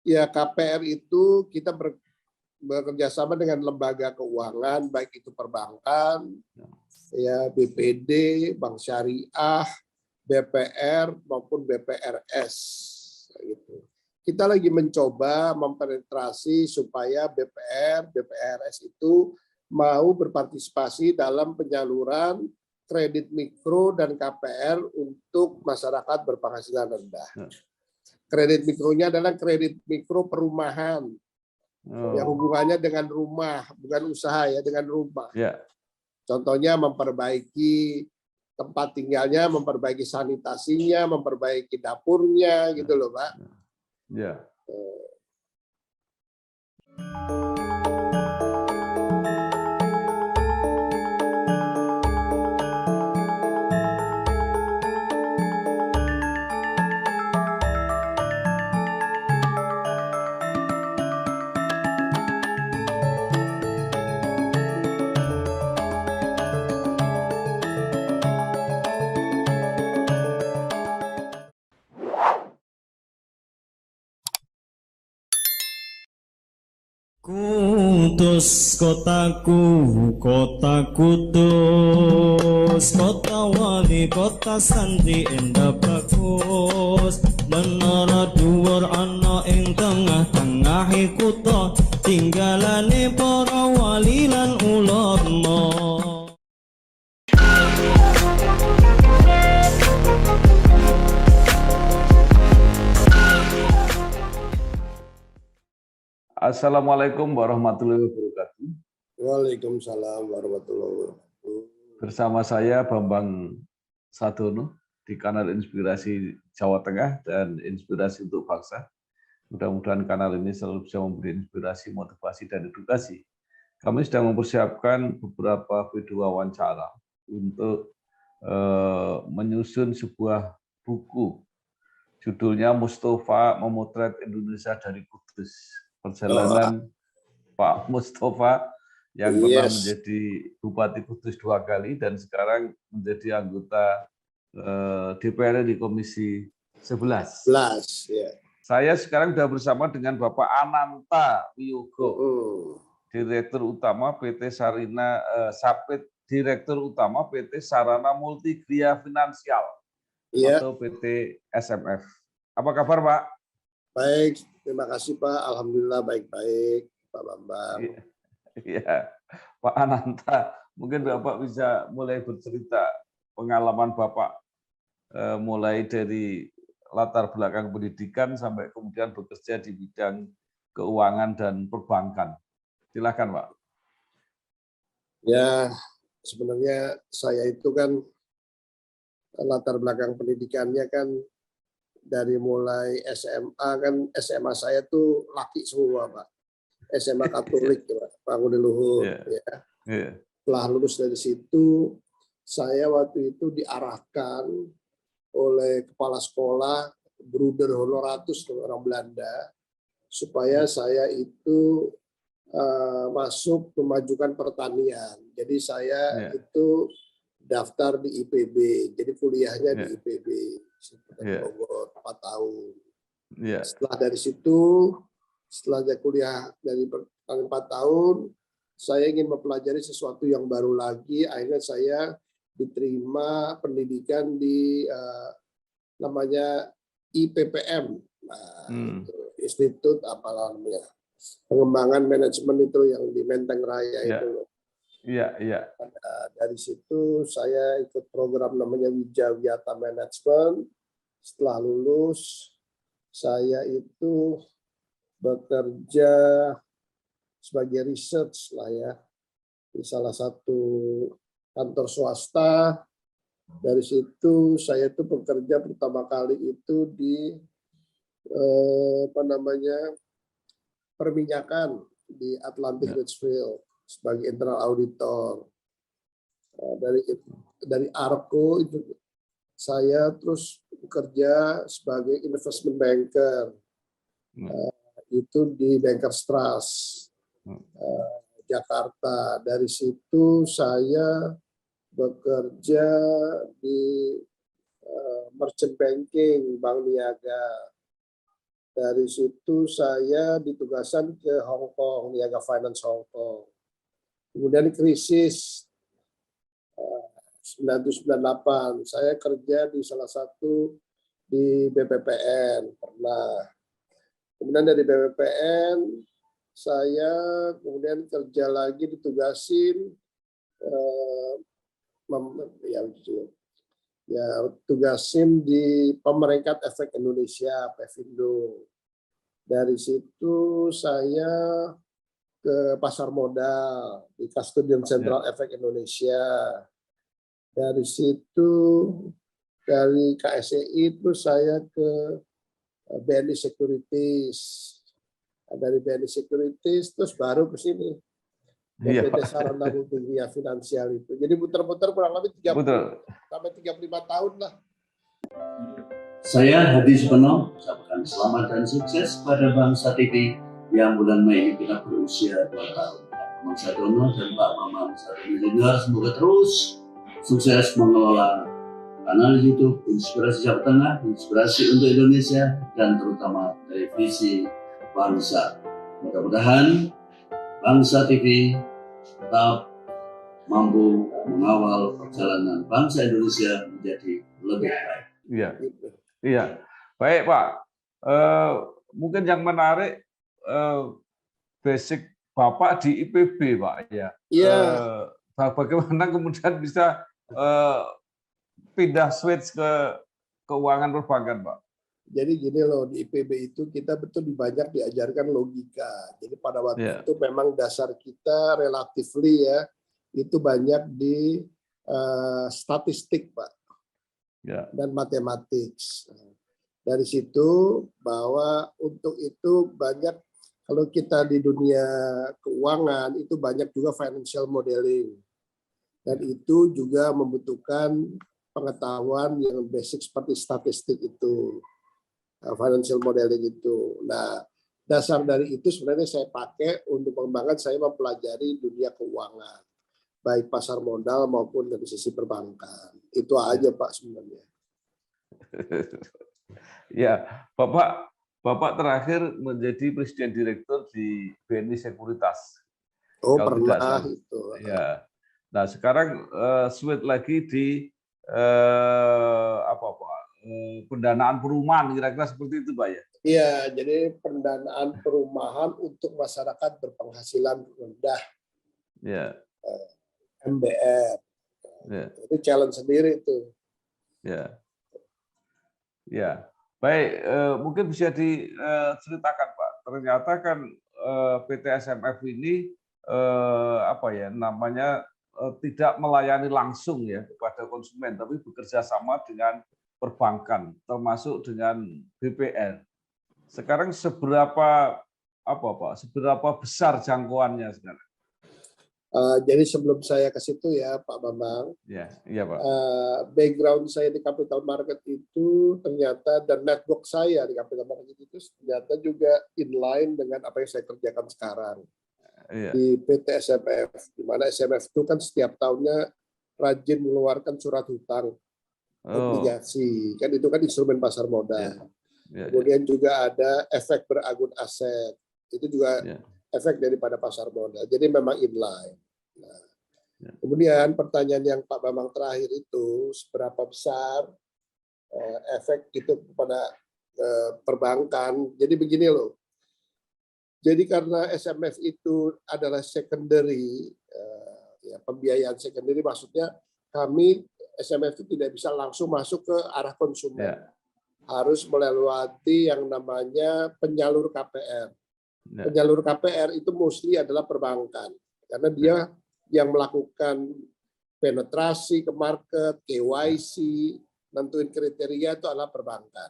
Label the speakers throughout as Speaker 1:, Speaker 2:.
Speaker 1: Ya, KPR itu kita bekerja sama dengan lembaga keuangan, baik itu perbankan, ya BPD, Bank Syariah, BPR maupun BPRS. Gitu. Kita lagi mencoba mempenetrasi supaya BPR, BPRS itu mau berpartisipasi dalam penyaluran kredit mikro dan KPR untuk masyarakat berpenghasilan rendah. Kredit mikronya adalah kredit mikro perumahan, yang hubungannya dengan rumah, bukan usaha ya, dengan rumah. Contohnya memperbaiki tempat tinggalnya, memperbaiki sanitasinya, memperbaiki dapurnya, gitu loh, Pak.
Speaker 2: Ya.
Speaker 3: Kudus kotaku, kota kudus, kota wali, kota santri endah bagus. Menara dhuwur ana ing tengah-tengahe kutha, tinggalane para wali lan ulama.
Speaker 2: Assalamualaikum warahmatullahi wabarakatuh.
Speaker 1: Waalaikumsalam warahmatullahi wabarakatuh.
Speaker 2: Bersama saya Bambang Sadono di kanal Inspirasi Jawa Tengah dan Inspirasi untuk Bangsa. Mudah-mudahan kanal ini selalu bisa memberi inspirasi, motivasi, dan edukasi. Kami sedang mempersiapkan beberapa video wawancara untuk menyusun sebuah buku. Judulnya Mustafa Memotret Indonesia dari Kudus. Perjalanan Pak Mustafa yang pernah menjadi Bupati Kudus 2 kali dan sekarang menjadi anggota DPR di Komisi 11. Saya sekarang sudah bersama dengan Bapak Ananta Wiyogo, Direktur Utama PT Direktur Utama PT Sarana Multigria Finansial atau PT SMF. Apa kabar, Pak?
Speaker 1: Baik, terima kasih Pak. Alhamdulillah baik-baik, Pak Bambang.
Speaker 2: Iya, Pak Ananta, mungkin Bapak bisa mulai bercerita pengalaman Bapak mulai dari latar belakang pendidikan sampai kemudian bekerja di bidang keuangan dan perbankan. Silakan, Pak.
Speaker 1: Ya, sebenarnya saya itu kan latar belakang pendidikannya kan dari mulai SMA kan, SMA saya tuh laki semua, Pak. SMA Katolik, Pak Ngudi Luhur. Setelah lulus dari situ, saya waktu itu diarahkan oleh kepala sekolah, Bruder Honoratus, orang Belanda, supaya saya itu masuk memajukan pertanian. Jadi saya itu daftar di IPB, jadi kuliahnya di IPB. Bogor 4 tahun. Setelah dari situ, setelah saya kuliah dari 4 tahun, saya ingin mempelajari sesuatu yang baru lagi. Akhirnya saya diterima pendidikan di namanya IPPM, Institut apa namanya, pengembangan manajemen itu yang di Menteng Raya itu. Dari situ saya ikut program namanya Wijawiyata Management. Setelah lulus, saya itu bekerja sebagai research lah ya di salah satu kantor swasta. Dari situ saya itu bekerja pertama kali itu di perminyakan di Atlantic Richfield sebagai internal auditor. Dari Arco itu saya terus bekerja sebagai investment banker, itu di Bankers Trust Jakarta. Dari situ saya bekerja di merchant banking Bank Niaga. Dari situ saya ditugaskan ke Hong Kong, Niaga Finance Hong Kong. Kemudian krisis 1998, saya kerja di salah satu di BPPN pernah. Kemudian dari BPPN saya kemudian kerja lagi ditugasin tugasin di Pemeringkat Efek Indonesia Pevindo. Dari situ saya ke pasar modal di Custodian Central Efek Indonesia. Dari situ dari KSEI itu saya ke BNI Securities. Dari BNI Securities terus baru ke sini. PT Sarana Multimedia Finansial itu. Jadi putar-putar kurang lebih 30 sampai 35 tahun lah.
Speaker 4: Saya Hadi Supono, ucapkan selamat dan sukses pada Bangsa TV yang bulan Mei ini kita berusia 2 tahun. Pak Bambang Sadono dan Pak Bambang Sadono Junior semoga terus sukses mengelola kanal YouTube Inspirasi Jawa Tengah, Inspirasi untuk Indonesia, dan terutama televisi bangsa. Mudah-mudahan Bangsa TV tetap mampu mengawal perjalanan bangsa Indonesia menjadi lebih baik.
Speaker 2: Iya, iya. Baik Pak. Mungkin yang menarik basic Bapak di IPB Pak ya.
Speaker 1: Iya.
Speaker 2: Bagaimana kemudian bisa pindah switch ke keuangan perbankan Pak?
Speaker 1: Jadi gini loh, di IPB itu kita betul banyak diajarkan logika. Jadi pada waktu itu memang dasar kita relatively ya, itu banyak di statistik Pak, dan matematik. Dari situ bahwa untuk itu banyak, kalau kita di dunia keuangan itu banyak juga financial modeling. Dan itu juga membutuhkan pengetahuan yang basic seperti statistik itu. Financial modeling itu. Nah, dasar dari itu sebenarnya saya pakai untuk pengembangan saya mempelajari dunia keuangan, baik pasar modal maupun dari sisi perbankan. Itu aja Pak sebenarnya.
Speaker 2: Ya, Bapak terakhir menjadi presiden direktur di BNI Sekuritas.
Speaker 1: Oh, pernah itu.
Speaker 2: Ya. Nah, sekarang switch lagi di pendanaan perumahan, kira-kira seperti itu Pak ya?
Speaker 1: Iya, jadi pendanaan perumahan untuk masyarakat berpenghasilan rendah, MBR. Itu challenge sendiri itu.
Speaker 2: Ya, ya. Baik, mungkin bisa diceritakan Pak. Ternyata kan PT SMF ini tidak melayani langsung ya kepada konsumen, tapi bekerja sama dengan perbankan, termasuk dengan BPR. Sekarang seberapa besar jangkauannya sekarang?
Speaker 1: Jadi sebelum saya ke situ ya Pak Bambang,
Speaker 2: iya Pak.
Speaker 1: Background saya di capital market itu ternyata, dan network saya di capital market itu ternyata juga inline dengan apa yang saya kerjakan sekarang di PT SMF, di mana SMF itu kan setiap tahunnya rajin mengeluarkan surat hutang, obligasi, kan itu kan instrumen pasar modal. Kemudian juga ada efek beragun aset, itu juga efek daripada pasar modal. Jadi memang inline. Nah, kemudian pertanyaan yang Pak Bambang terakhir itu, seberapa besar efek itu kepada perbankan. Jadi begini loh. Jadi karena SMF itu adalah secondary, pembiayaan secondary, maksudnya kami SMF itu tidak bisa langsung masuk ke arah konsumen. Harus melewati yang namanya penyalur KPR. Penyalur KPR itu mostly adalah perbankan, karena dia yang melakukan penetrasi ke market, KYC, nentuin kriteria itu adalah perbankan.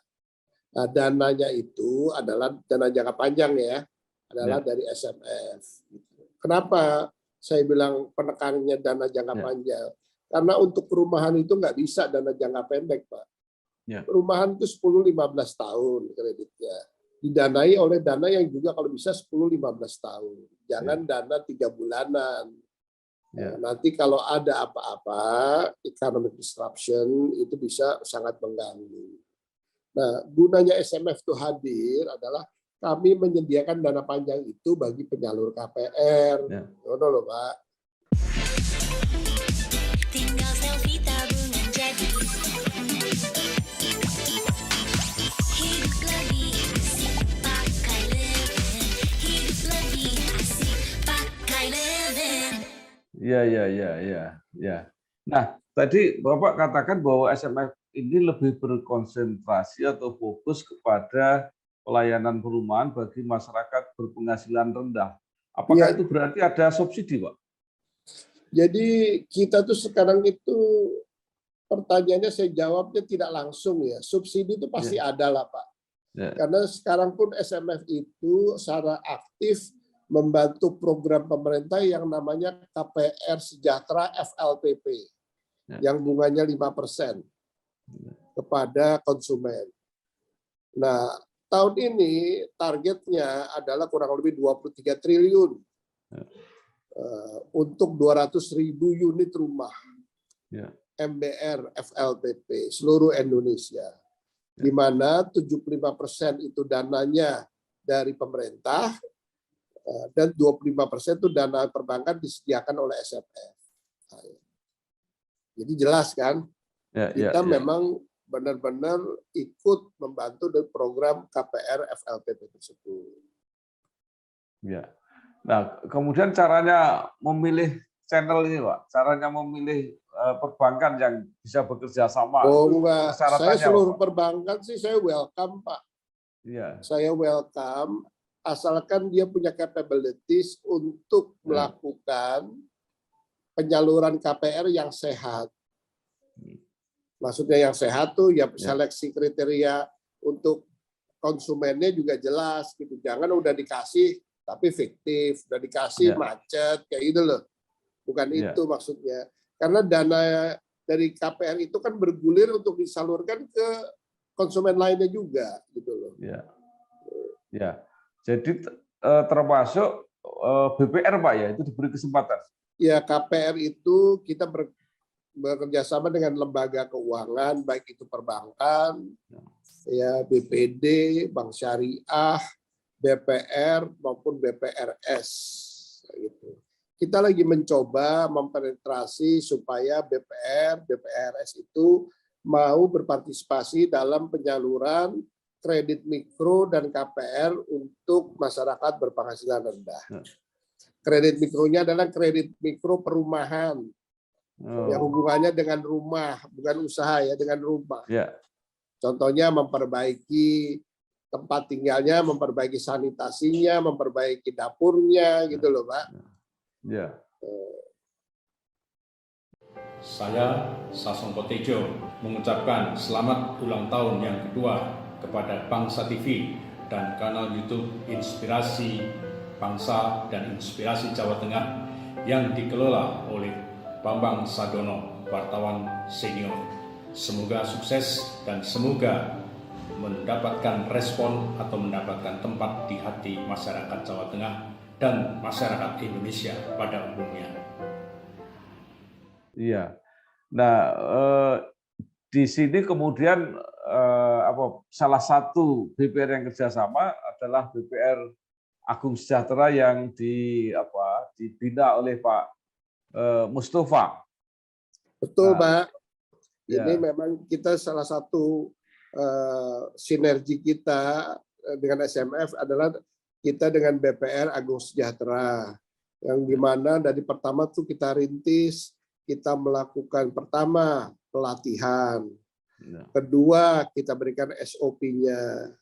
Speaker 1: Nah, dananya itu adalah dana jangka panjang ya, adalah dari SMF. Kenapa saya bilang penekanannya dana jangka panjang? Karena untuk perumahan itu nggak bisa dana jangka pendek, Pak. Perumahan itu 10-15 tahun kreditnya. Didanai oleh dana yang juga kalau bisa 10-15 tahun. Jangan dana 3 bulanan. Nanti kalau ada apa-apa, economic disruption itu bisa sangat mengganggu. Nah, gunanya SMF itu hadir adalah kami menyediakan dana panjang itu bagi penyalur KPR.
Speaker 2: Ya.
Speaker 1: Ngono loh, Pak.
Speaker 5: Tinggal selfie tabungan jadi. Hidup lebih asik pakai Leven. Hidup lebih asik pakai Leven.
Speaker 2: Ya. Nah, tadi Bapak katakan bahwa SMF ini lebih berkonsentrasi atau fokus kepada pelayanan perumahan bagi masyarakat berpenghasilan rendah. Apakah
Speaker 1: Ya.
Speaker 2: itu berarti ada subsidi, Pak?
Speaker 1: Jadi kita tuh sekarang itu pertanyaannya saya jawabnya tidak langsung ya. Subsidi itu pasti ada lah, Pak.
Speaker 2: Ya.
Speaker 1: Karena sekarang pun SMF itu secara aktif membantu program pemerintah yang namanya KPR Sejahtera FLPP, yang bunganya 5% kepada konsumen. Nah, tahun ini targetnya adalah kurang lebih 23 triliun untuk 200.000 unit rumah MBR FLPP seluruh Indonesia, di mana 75% itu dananya dari pemerintah dan 25% itu dana perbankan disediakan oleh SMF. Jadi jelas kan, kita memang benar-benar ikut membantu dari program KPR FLPP tersebut.
Speaker 2: Ya. Nah, kemudian caranya memilih channel ini, Pak, caranya memilih perbankan yang bisa bekerja sama.
Speaker 1: Oh enggak, saya
Speaker 2: Persyaratannya
Speaker 1: seluruh
Speaker 2: apa, Pak?
Speaker 1: perbankan sih saya welcome, Pak.
Speaker 2: Iya.
Speaker 1: Saya welcome, asalkan dia punya capabilities untuk melakukan penyaluran KPR yang sehat. Maksudnya yang sehat tuh ya seleksi kriteria untuk konsumennya juga jelas gitu. Jangan udah dikasih tapi fiktif, udah dikasih macet kayak gitu loh. Bukan itu maksudnya. Karena dana dari KPR itu kan bergulir untuk disalurkan ke konsumen lainnya juga gitu loh.
Speaker 2: Ya. Jadi termasuk BPR, Pak, ya, itu diberi kesempatan.
Speaker 1: Ya, KPR itu kita bekerja sama dengan lembaga keuangan, baik itu perbankan, ya BPD, Bank Syariah, BPR maupun BPRS. Gitu. Kita lagi mencoba mempenetrasi supaya BPR, BPRS itu mau berpartisipasi dalam penyaluran kredit mikro dan KPR untuk masyarakat berpenghasilan rendah. Kredit mikronya adalah kredit mikro perumahan. Yang hubungannya dengan rumah, bukan usaha ya, dengan rumah. Contohnya memperbaiki tempat tinggalnya, memperbaiki sanitasinya, memperbaiki dapurnya, gitu loh, Pak.
Speaker 6: Saya, Sasongko Tejo, mengucapkan selamat ulang tahun yang kedua kepada Bangsa TV dan kanal YouTube Inspirasi Bangsa dan Inspirasi Jawa Tengah yang dikelola oleh Bambang Sadono, wartawan senior. Semoga sukses dan semoga mendapatkan respon atau mendapatkan tempat di hati masyarakat Jawa Tengah dan masyarakat Indonesia pada umumnya.
Speaker 2: Iya. Nah, di sini kemudian salah satu BPR yang kerjasama adalah BPR Agung Sejahtera yang dibina oleh Pak Mustafa.
Speaker 1: Betul, Pak. Ini memang kita salah satu sinergi kita dengan SMF adalah kita dengan BPR Agung Sejahtera, yang dimana dari pertama tuh kita rintis, kita melakukan pertama pelatihan, kedua kita berikan SOP-nya,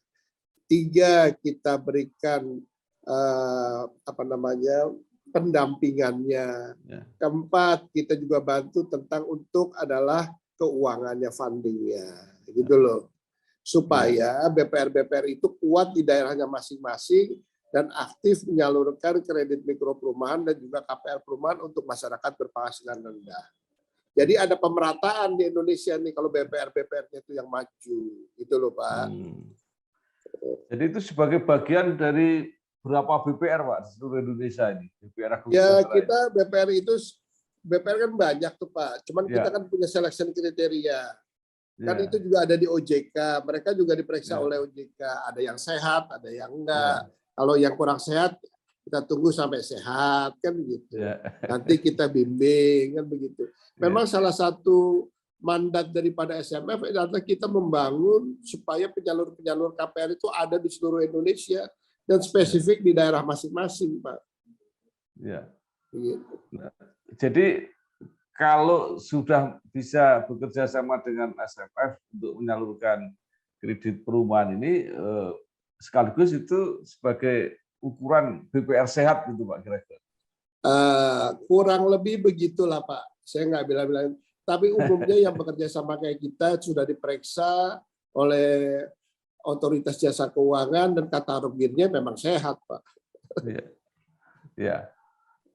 Speaker 1: tiga kita berikan pendampingannya, keempat kita juga bantu tentang untuk adalah keuangannya, fundingnya, gitu loh, supaya BPR itu kuat di daerahnya masing-masing dan aktif menyalurkan kredit mikro perumahan dan juga KPR perumahan untuk masyarakat berpenghasilan rendah. Jadi ada pemerataan di Indonesia nih kalau BPR-nya itu yang maju, gitu loh, Pak.
Speaker 2: Jadi itu sebagai bagian dari berapa BPR, Pak, di seluruh Indonesia ini? BPR Agung
Speaker 1: ya,
Speaker 2: Sejahtera
Speaker 1: kita BPR kan banyak tuh, Pak. Cuman kita kan punya selection kriteria. Kan
Speaker 2: Ya.
Speaker 1: itu juga ada di OJK. Mereka juga diperiksa
Speaker 2: Ya.
Speaker 1: oleh OJK. Ada yang sehat, ada yang enggak.
Speaker 2: Ya.
Speaker 1: Kalau yang kurang sehat, kita tunggu sampai sehat, kan begitu.
Speaker 2: Ya.
Speaker 1: Nanti kita bimbing, kan begitu. Memang salah satu mandat daripada SMF adalah kita membangun supaya penyalur-penyalur KPR itu ada di seluruh Indonesia dan spesifik di daerah masing-masing, Pak.
Speaker 2: Ya.
Speaker 1: Begitu.
Speaker 2: Jadi kalau sudah bisa bekerja sama dengan SMF untuk menyalurkan kredit perumahan ini, sekaligus itu sebagai ukuran BPR sehat gitu Pak kira-kira.
Speaker 1: Kurang lebih begitulah Pak. Saya nggak bilang-bilang. Tapi umumnya yang bekerja sama kayak kita sudah diperiksa oleh otoritas jasa keuangan dan katalognya memang sehat Pak.
Speaker 2: Ya. Ya.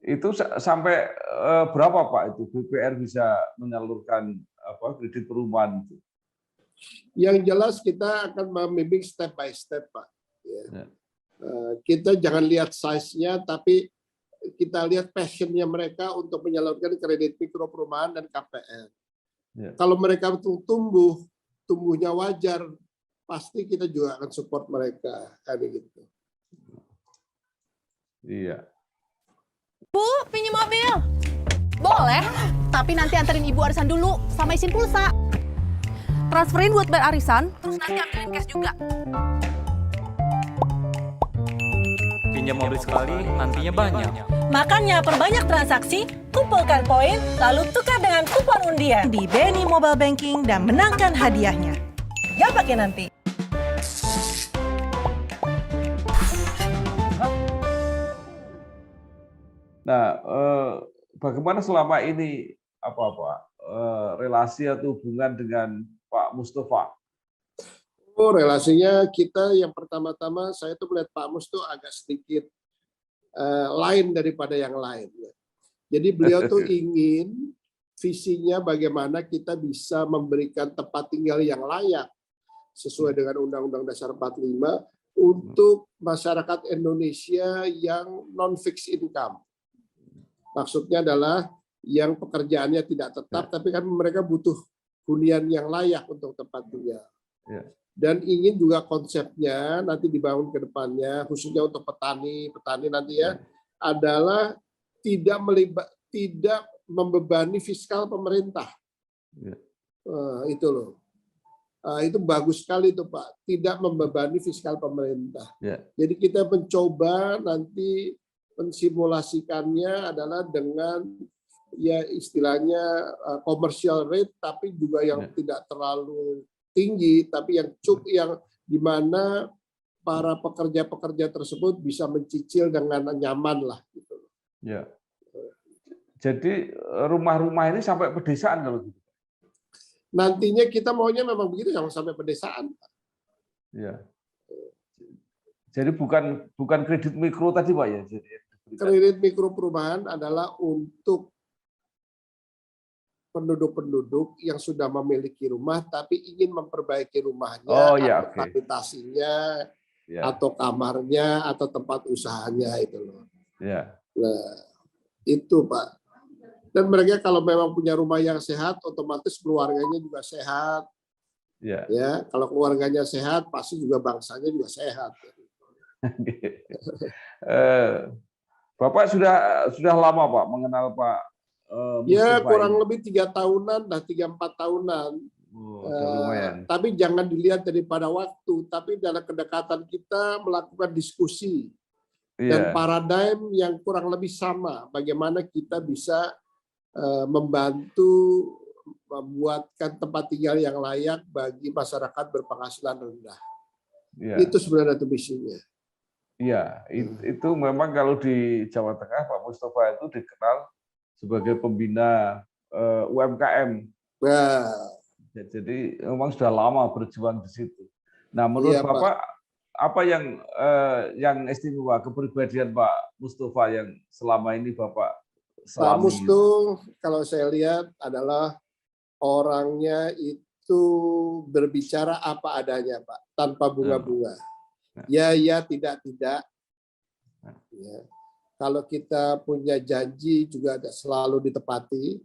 Speaker 2: Itu sampai berapa Pak itu BPR bisa menyalurkan kredit perumahan itu?
Speaker 1: Yang jelas kita akan membimbing step by step Pak. Ya. Kita jangan lihat size-nya, tapi kita lihat passion-nya mereka untuk menyalurkan kredit mikro perumahan dan KPR.
Speaker 2: Ya.
Speaker 1: Kalau mereka tumbuhnya wajar, pasti kita juga akan support mereka kayak gitu.
Speaker 2: Iya.
Speaker 7: Bu, pinjam mobil. Boleh, tapi nanti anterin ibu arisan dulu sama isin pulsa. Transferin buat bayar arisan, terus nanti anterin cash juga.
Speaker 8: Pinjam mobil sekali, nantinya banyak.
Speaker 9: Makanya perbanyak transaksi, kumpulkan poin, lalu tukar dengan kupon undian di BNI Mobile Banking dan menangkan hadiahnya. Gak pakai nanti.
Speaker 2: Nah, bagaimana selama ini relasi atau hubungan dengan Pak Mustafa?
Speaker 1: Oh, relasinya kita yang pertama-tama saya tuh melihat Pak Mus tuh agak sedikit lain daripada yang lain. Jadi beliau tuh ingin visinya bagaimana kita bisa memberikan tempat tinggal yang layak sesuai dengan Undang-Undang Dasar 45 untuk masyarakat Indonesia yang non-fixed income. Maksudnya adalah yang pekerjaannya tidak tetap, tapi kan mereka butuh hunian yang layak untuk tempat tinggal. Dan ingin juga konsepnya nanti dibangun ke depannya, khususnya untuk petani nanti ya, adalah tidak membebani fiskal pemerintah. Itu loh. Itu bagus sekali itu Pak, tidak membebani fiskal pemerintah. Jadi kita mencoba nanti mensimulasikannya adalah dengan ya istilahnya commercial rate, tapi juga yang tidak terlalu tinggi, tapi yang di mana para pekerja-pekerja tersebut bisa mencicil dengan nyaman lah gitu.
Speaker 2: Ya. Jadi rumah-rumah ini sampai pedesaan kalau gitu.
Speaker 1: Nantinya kita maunya memang begitu, jangan sampai pedesaan.
Speaker 2: Ya. Jadi bukan kredit mikro tadi Pak ya. Jadi
Speaker 1: kredit mikro perumahan adalah untuk penduduk-penduduk yang sudah memiliki rumah tapi ingin memperbaiki rumahnya, atau sanitasinya, atau kamarnya, atau tempat usahanya itu loh. Nah, itu Pak. Dan mereka kalau memang punya rumah yang sehat, otomatis keluarganya juga sehat. Ya, kalau keluarganya sehat, pasti juga bangsanya juga sehat.
Speaker 2: Bapak sudah lama Pak mengenal Pak
Speaker 1: ya
Speaker 2: Mustafa
Speaker 1: kurang
Speaker 2: ini.
Speaker 1: lebih 3 tahunan, 3-4 tahunan.
Speaker 2: Lumayan.
Speaker 1: Tapi jangan dilihat daripada waktu, tapi dalam kedekatan kita melakukan diskusi dan paradigm yang kurang lebih sama. Bagaimana kita bisa membantu membuatkan tempat tinggal yang layak bagi masyarakat berpenghasilan rendah. Itu sebenarnya itu misinya.
Speaker 2: Iya, itu memang kalau di Jawa Tengah Pak Mustafa itu dikenal sebagai pembina UMKM. Jadi memang sudah lama berjuang di situ. Nah, menurut Bapak apa yang istimewa kepribadian Pak Mustafa yang selama ini Bapak selami?
Speaker 1: Pak Mus tuh kalau saya lihat adalah orangnya itu berbicara apa adanya Pak, tanpa bunga-bunga. Ya, tidak. Ya. Kalau kita punya janji juga selalu ditepati.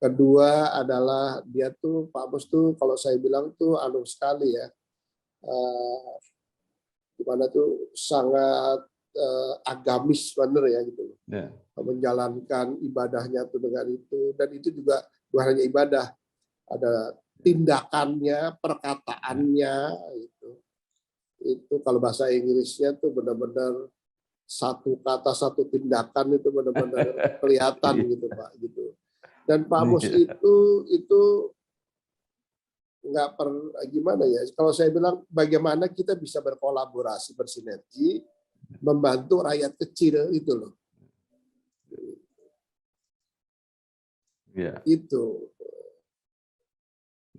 Speaker 1: Kedua adalah dia tuh Pak Mus tuh kalau saya bilang tuh sekali ya, gimana tuh sangat agamis bener ya gitu,
Speaker 2: Ya.
Speaker 1: menjalankan ibadahnya tuh dengan itu, dan itu juga bukan hanya ibadah, ada tindakannya, perkataannya itu kalau bahasa Inggrisnya tuh benar-benar satu kata satu tindakan itu benar-benar kelihatan gitu Pak gitu. Dan Pak Mus itu nggak gimana ya? Kalau saya bilang bagaimana kita bisa berkolaborasi, bersinergi, membantu rakyat kecil itu loh.
Speaker 2: Ya.
Speaker 1: Itu.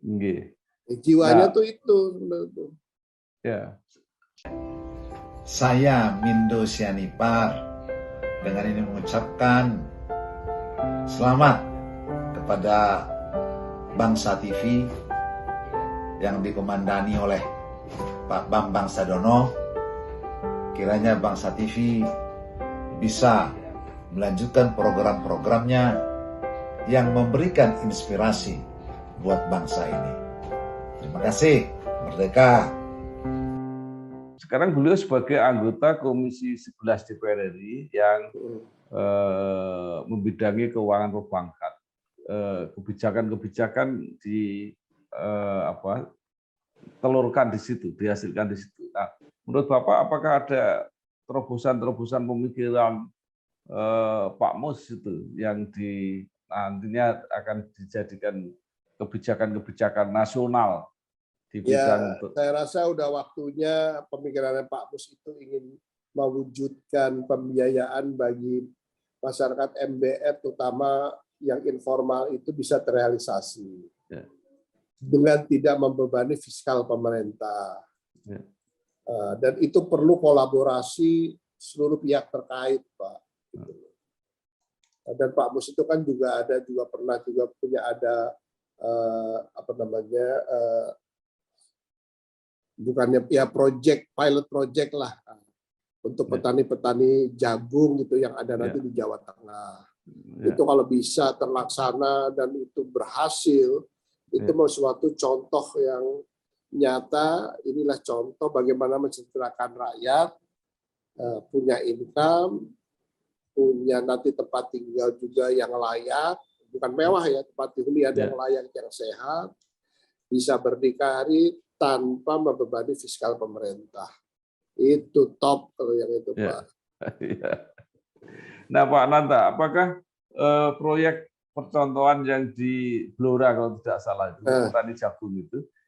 Speaker 2: Nggih.
Speaker 1: Jiwanya
Speaker 2: Nah,
Speaker 1: tuh itu.
Speaker 2: Ya.
Speaker 10: Saya Mindo Sianipar dengan ini mengucapkan selamat kepada Bangsa TV yang dikomandani oleh Pak Bambang Sadono. Kiranya Bangsa TV bisa melanjutkan program-programnya yang memberikan inspirasi buat bangsa ini. Terima kasih. Merdeka.
Speaker 2: Sekarang beliau sebagai anggota Komisi 11 DPR RI yang membidangi keuangan perbankan, kebijakan-kebijakan telurkan di situ, dihasilkan di situ. Nah, menurut Bapak, apakah ada terobosan-terobosan pemikiran Pak Mus itu yang nantinya akan dijadikan kebijakan-kebijakan nasional di bidang
Speaker 1: saya rasa udah waktunya pemikirannya Pak Mus itu ingin mewujudkan pembiayaan bagi masyarakat MBR, terutama yang informal itu bisa terrealisasi dengan tidak membebani fiskal pemerintah. Dan itu perlu kolaborasi seluruh pihak terkait, Pak. Dan Pak Mus itu kan juga pernah punya bukannya ya pilot project lah untuk petani-petani jagung gitu yang ada nanti di Jawa Tengah. Itu kalau bisa terlaksana dan itu berhasil, itu mau suatu contoh yang nyata. Inilah contoh bagaimana mensejahterakan rakyat, punya income, punya nanti tempat tinggal juga yang layak, bukan mewah ya, tempat hunian yang layak, yang sehat, bisa berdikari tanpa membebani fiskal pemerintah. Itu top kalau yang itu, Pak.
Speaker 2: Nah, Pak Nanta, apakah proyek percontohan yang di Blora kalau tidak salah itu petani jagung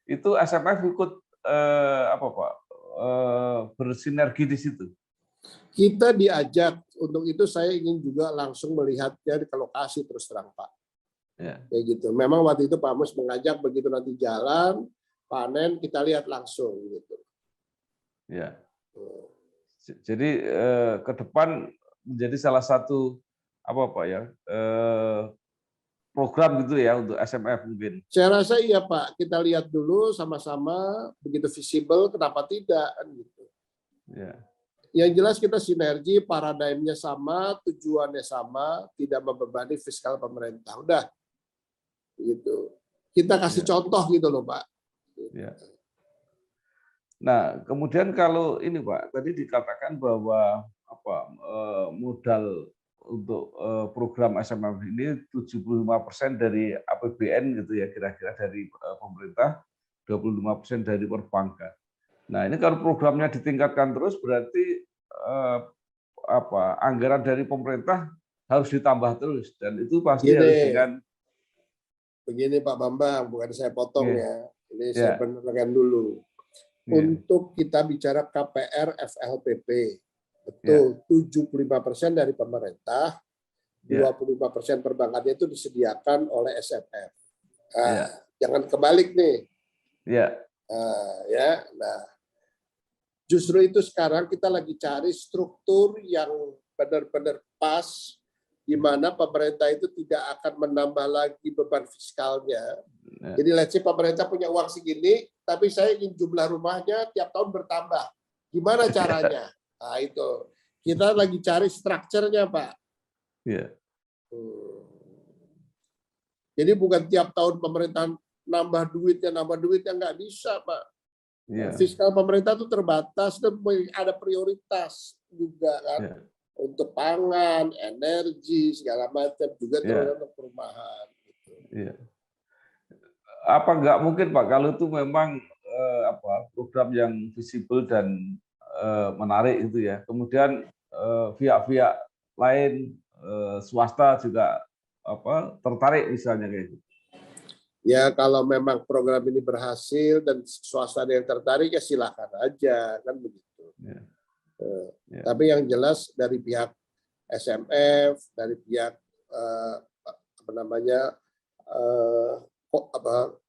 Speaker 2: itu SMF ikut bersinergi di situ?
Speaker 1: Kita diajak, untuk itu saya ingin juga langsung melihatnya ke lokasi terus terang, Pak. Kayak gitu. Memang waktu itu Pak Mus mengajak, begitu nanti jalan panen kita lihat langsung gitu.
Speaker 2: Ya. Jadi ke depan menjadi salah satu program gitu ya untuk SMF mungkin.
Speaker 1: Saya rasa iya Pak, kita lihat dulu sama-sama, begitu visible kenapa tidak kan gitu.
Speaker 2: Ya.
Speaker 1: Yang jelas kita sinergi, paradigmnya sama, tujuannya sama, tidak membebani fiskal pemerintah. Udah. Gitu. Kita kasih contoh gitu loh, Pak.
Speaker 2: Ya. Nah, kemudian kalau ini Pak, tadi dikatakan bahwa modal untuk program SMF ini 75% dari APBN gitu ya, kira-kira dari pemerintah, 25% dari perbankan. Nah, ini kalau programnya ditingkatkan terus berarti anggaran dari pemerintah harus ditambah terus, dan itu pasti harus dengan
Speaker 1: begini Pak Bambang, bukan saya potong ya. Ini saya benarkan dulu. Untuk kita bicara KPR FLPP, betul 75% dari pemerintah, 25% perbankannya itu disediakan oleh SMF. Jangan kebalik nih. Nah, justru itu sekarang kita lagi cari struktur yang benar-benar pas, di mana pemerintah itu tidak akan menambah lagi beban fiskalnya. Jadi let's say pemerintah punya uang segini, tapi saya ingin jumlah rumahnya tiap tahun bertambah. Gimana caranya? Nah itu. Kita lagi cari strukturnya, Pak. Jadi bukan tiap tahun pemerintah nambah duitnya nggak bisa, Pak.
Speaker 2: Iya.
Speaker 1: Fiskal pemerintah itu terbatas dan ada prioritas juga kan
Speaker 2: Iya.
Speaker 1: untuk pangan, energi segala macam juga
Speaker 2: Iya.
Speaker 1: terus untuk perumahan. Gitu.
Speaker 2: Iya. Apa nggak mungkin Pak kalau itu memang program yang visible dan menarik itu ya. Kemudian pihak-pihak lain swasta juga tertarik misalnya kayak gitu.
Speaker 1: Ya kalau memang program ini berhasil dan swasta ada yang tertarik ya silakan aja kan begitu.
Speaker 2: Ya. Ya.
Speaker 1: Tapi yang jelas dari pihak SMF, dari pihak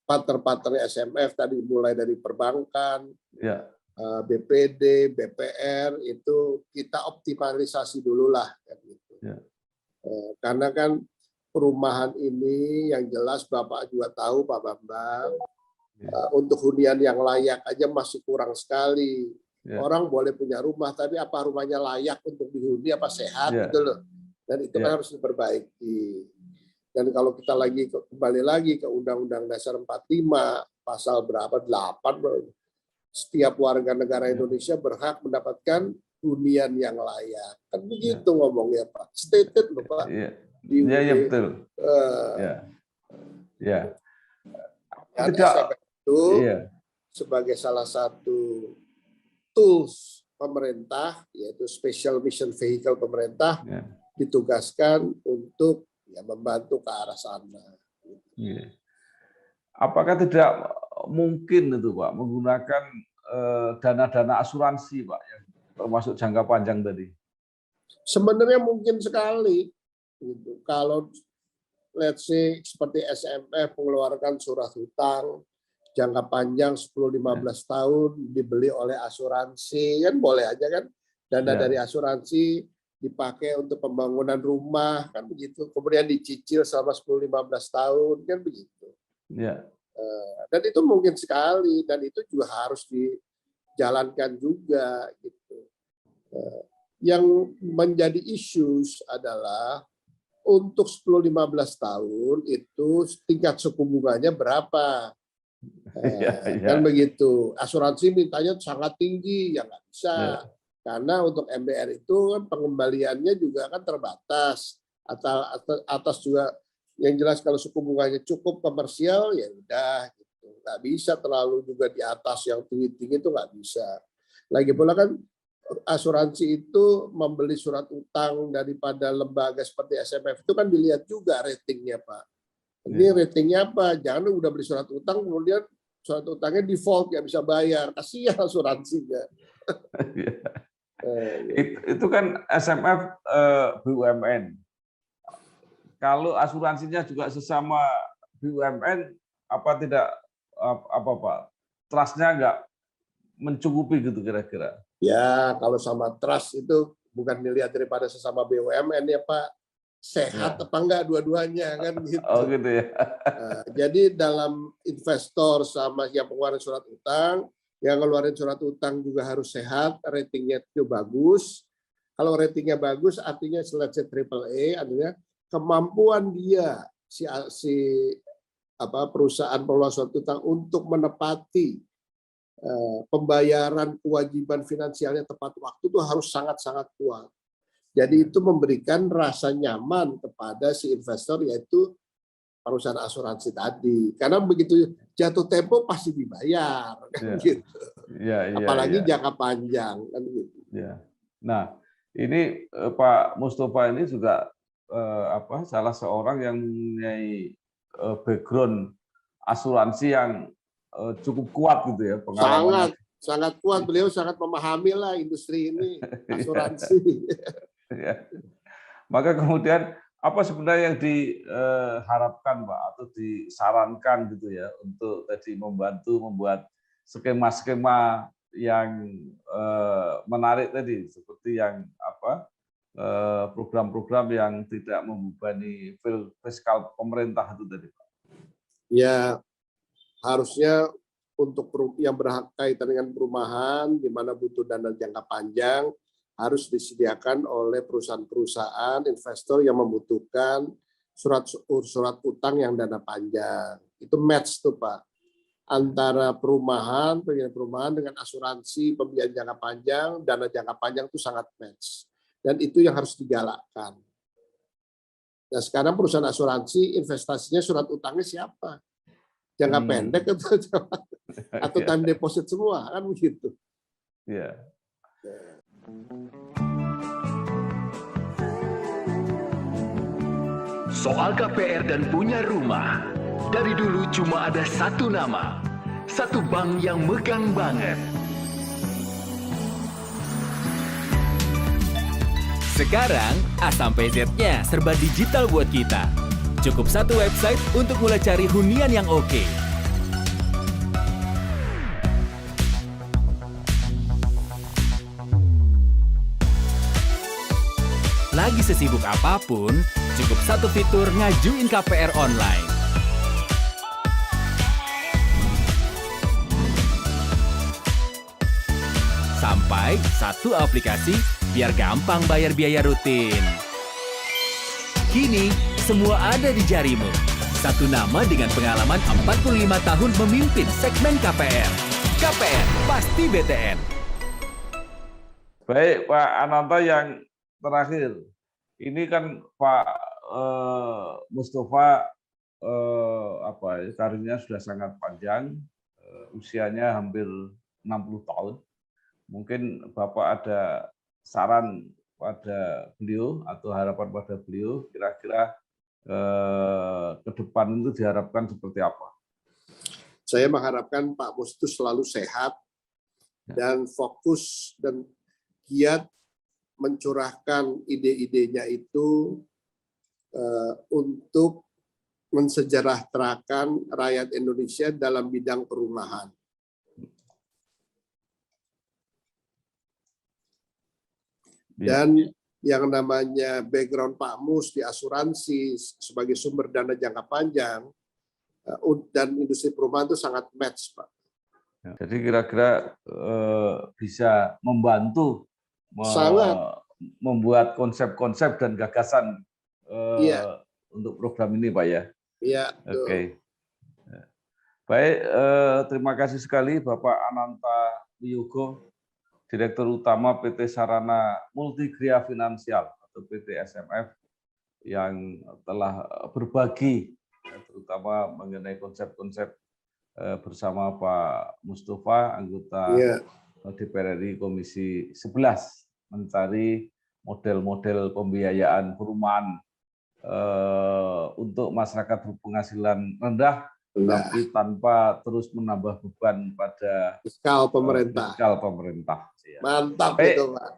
Speaker 1: partner-partner SMF tadi mulai dari perbankan,
Speaker 2: Ya.
Speaker 1: BPD, BPR itu kita optimalisasi dulu lah kan gitu.
Speaker 2: Ya.
Speaker 1: Karena kan perumahan ini yang jelas Bapak juga tahu Pak Bambang, untuk hunian yang layak aja masih kurang sekali.
Speaker 2: Ya.
Speaker 1: Orang boleh punya rumah, tapi apa rumahnya layak untuk dihuni, apa sehat
Speaker 2: Ya.
Speaker 1: gitu loh. Dan itu kan harus diperbaiki. Dan kalau kita kembali lagi ke Undang-Undang Dasar 45, pasal berapa? 8, setiap warga negara Indonesia berhak mendapatkan hunian yang layak. Kan begitu ngomongnya Pak. Stated loh Pak.
Speaker 2: Iya betul.
Speaker 1: Dan SMF itu sebagai salah satu tools pemerintah, yaitu Special Mission Vehicle pemerintah, ditugaskan untuk membantu ke arah sana.
Speaker 2: Apakah tidak mungkin itu Pak menggunakan dana-dana asuransi Pak, yang termasuk jangka panjang tadi?
Speaker 1: Sebenarnya mungkin sekali. Gitu. Kalau let's say seperti SMF mengeluarkan surat hutang jangka panjang 10-15 tahun dibeli oleh asuransi, kan boleh aja kan, dana dari asuransi dipakai untuk pembangunan rumah kan begitu, kemudian dicicil selama 10-15 tahun kan begitu. Dan itu mungkin sekali, dan itu juga harus dijalankan juga gitu. Yang menjadi issues adalah untuk 10-15 tahun itu tingkat suku bunganya berapa? Kan begitu. Asuransi mintanya sangat tinggi, ya nggak bisa. Karena untuk MBR itu kan pengembaliannya juga kan terbatas. Atas juga yang jelas kalau suku bunganya cukup komersial ya udah gitu. Nggak bisa terlalu juga di atas yang tinggi-tinggi itu nggak bisa. Lagi pula kan asuransi itu membeli surat utang daripada lembaga seperti SMF itu kan dilihat juga ratingnya Pak. Ini ratingnya apa? Jangan udah beli surat utang kemudian surat utangnya default nggak bisa bayar, kasihan asuransinya.
Speaker 2: Itu kan SMF BUMN. Kalau asuransinya juga sesama BUMN, apa tidak Pak? Trustnya nggak mencukupi gitu kira-kira? Ya, kalau sama trust itu bukan dilihat daripada sesama BUMN ya Pak, sehat apa enggak dua-duanya kan gitu. Oh gitu ya. Nah, jadi dalam investor sama yang pengeluaran surat utang, yang ngeluarin surat utang juga harus sehat, ratingnya itu bagus. Kalau ratingnya bagus artinya seleksi AAA, artinya kemampuan dia perusahaan pengelola surat utang untuk menepati pembayaran kewajiban finansialnya tepat waktu itu harus sangat-sangat kuat. Jadi itu memberikan rasa nyaman kepada si investor, yaitu perusahaan asuransi tadi. Karena begitu jatuh tempo pasti dibayar, kan gitu. Apalagi jangka panjang, kan gitu. Nah, ini Pak Mustafa ini juga salah seorang yang mempunyai background asuransi yang cukup kuat gitu ya pengalamannya. Sangat kuat, beliau sangat memahami lah industri ini asuransi. Maka kemudian apa sebenarnya yang diharapkan Pak atau disarankan gitu ya untuk tadi membantu membuat skema-skema yang menarik tadi seperti yang program-program yang tidak membebani fiskal pemerintah itu tadi Pak. Ya, harusnya untuk yang berkaitan dengan perumahan, di mana butuh dana jangka panjang, harus disediakan oleh perusahaan-perusahaan investor yang membutuhkan
Speaker 1: surat utang yang dana panjang. Itu match tuh Pak. Antara perumahan, pembiayaan perumahan dengan asuransi, pembiayaan jangka panjang, dana jangka panjang itu sangat match. Dan itu yang harus digalakkan. Nah sekarang perusahaan asuransi investasinya surat utangnya siapa? Jangka pendek atau time deposit semua kan begitu.
Speaker 2: Iya.
Speaker 11: Soal KPR dan punya rumah, dari dulu cuma ada satu nama, satu bank yang megang banget.
Speaker 12: Sekarang A sampai Z-nya serba digital buat kita. Cukup satu website untuk mulai cari hunian yang oke. Lagi sesibuk apapun, cukup satu fitur ngajuin KPR online. Sampai satu aplikasi biar gampang bayar biaya rutin. Kini, semua ada di jarimu. Satu nama dengan pengalaman 45 tahun memimpin segmen KPR. KPR, pasti BTN.
Speaker 2: Baik, Pak Ananta, yang terakhir. Ini kan Pak Mustafa karirnya sudah sangat panjang, usianya hampir 60 tahun. Mungkin Bapak ada saran pada beliau atau harapan pada beliau, kira-kira ke depan itu diharapkan seperti apa?
Speaker 1: Saya mengharapkan Pak Mus itu selalu sehat dan fokus dan giat mencurahkan ide-idenya itu untuk mensejahterakan rakyat Indonesia dalam bidang perumahan. Dan yang namanya background Pak Mus di asuransi sebagai sumber dana jangka panjang dan industri perumahan itu sangat match, Pak.
Speaker 2: Jadi kira-kira bisa membantu membuat konsep-konsep dan gagasan untuk program ini, Pak ya.
Speaker 1: Iya.
Speaker 2: Oke. Baik, terima kasih sekali Bapak Ananta Wiyogo, Direktur Utama PT Sarana Multigria Finansial atau PT SMF, yang telah berbagi terutama mengenai konsep-konsep bersama Pak Mustafa, anggota DPR RI Komisi 11, mencari model-model pembiayaan perumahan untuk masyarakat berpenghasilan rendah, tapi tanpa terus menambah beban pada
Speaker 1: fiskal pemerintah.
Speaker 2: Ya.
Speaker 1: Mantap.
Speaker 2: Baik.
Speaker 1: Itu, Pak.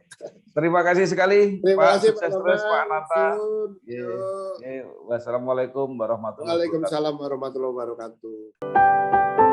Speaker 2: Terima kasih sekali,
Speaker 1: Terima kasih,
Speaker 2: Sukses
Speaker 1: Pak
Speaker 2: terus Pak Ananta.
Speaker 1: Yuk.
Speaker 2: Wassalamualaikum warahmatullahi wabarakatuh.
Speaker 1: Waalaikumsalam warahmatullahi wabarakatuh.